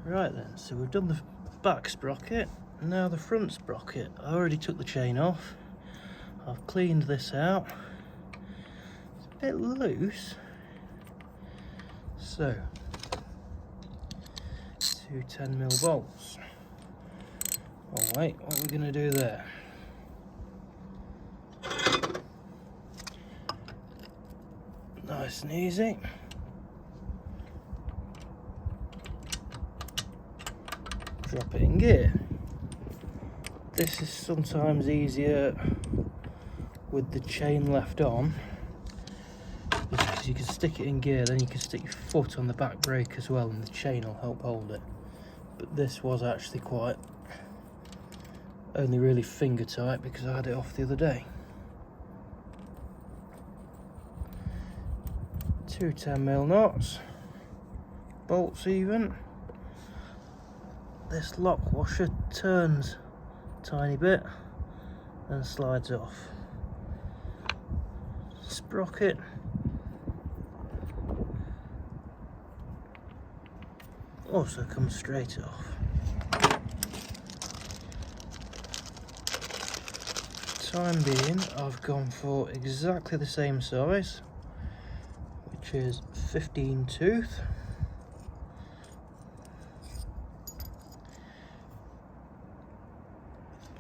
Right then, so we've done the back sprocket, now the front sprocket. I already took the chain off, I've cleaned this out. It's a bit loose, so 2 10mm bolts. Oh wait, what are we going to do there? Nice and easy. Drop it in gear. This is sometimes easier with the chain left on, because you can stick it in gear, then you can stick your foot on the back brake as well and the chain will help hold it. But this was actually quite only really finger tight because I had it off the other day. 2 10mm knots, bolts even. This lock washer turns a tiny bit and slides off. Sprocket also comes straight off. Time being, I've gone for exactly the same size, which is 15 tooth.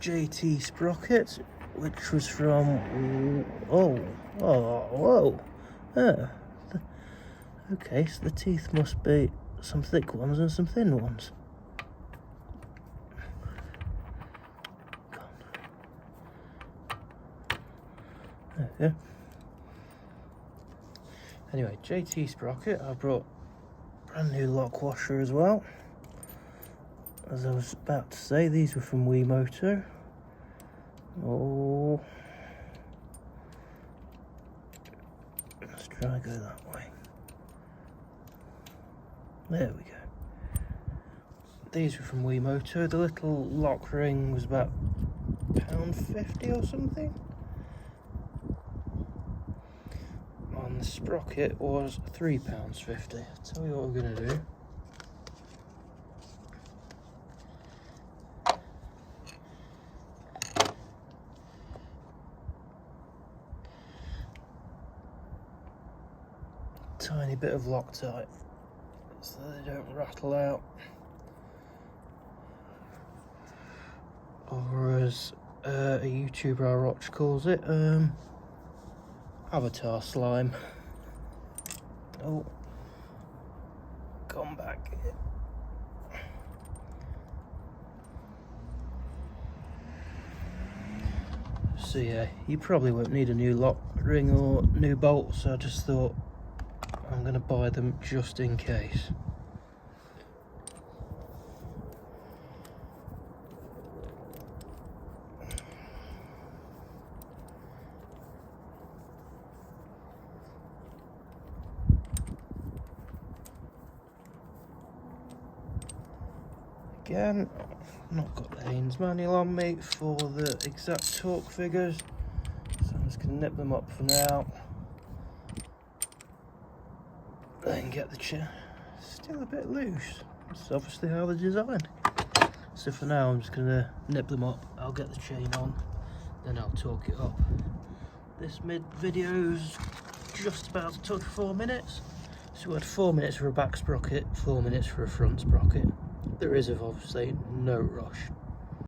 JT sprocket, which was from okay, so the teeth must be some thick ones and some thin ones. There we go. Anyway, JT sprocket. I brought brand new lock washer as well. As I was about to say, these were from Wiimoto. Oh, let's try and go that way. There we go. These were from Wiimoto. The little lock ring was about £1.50 or something. And the sprocket was £3.50. I'll tell you what we're going to do. Tiny bit of Loctite so they don't rattle out, or as a YouTuber I watch calls it, avatar slime. Oh, come back. So yeah, you probably won't need a new lock ring or new bolts, so I just thought I'm going to buy them just in case. Again, not got the Haynes manual on me for the exact torque figures, so I'm just going to nip them up for now. Then get the chain. Still a bit loose. It's obviously how they're designed. So for now I'm just going to nip them up. I'll get the chain on, then I'll torque it up. This video's just about to touch 4 minutes. So we had 4 minutes for a back sprocket, 4 minutes for a front sprocket. There is obviously no rush.